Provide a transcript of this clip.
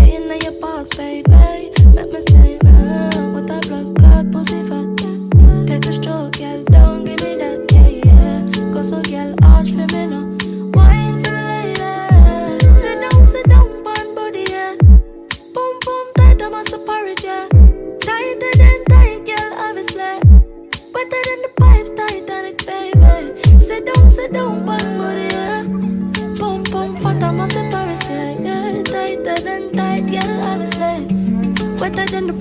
me in your parts, baby. Make me say, what a blood clot pussy fat. Take a stroke, girl, don't give me that, yeah. Go so, girl, arch for me now. Wine for me later. Sit down, pan body, yeah. Boom, boom, tight, I'm a separate, yeah. Tighter than tight, girl, obviously. Wetter than the pipes, Titanic, baby. Sit down, pan body, yeah. Boom, boom, fat, I'm a separate, yeah. Tighter than tight, girl, obviously. Wetter than the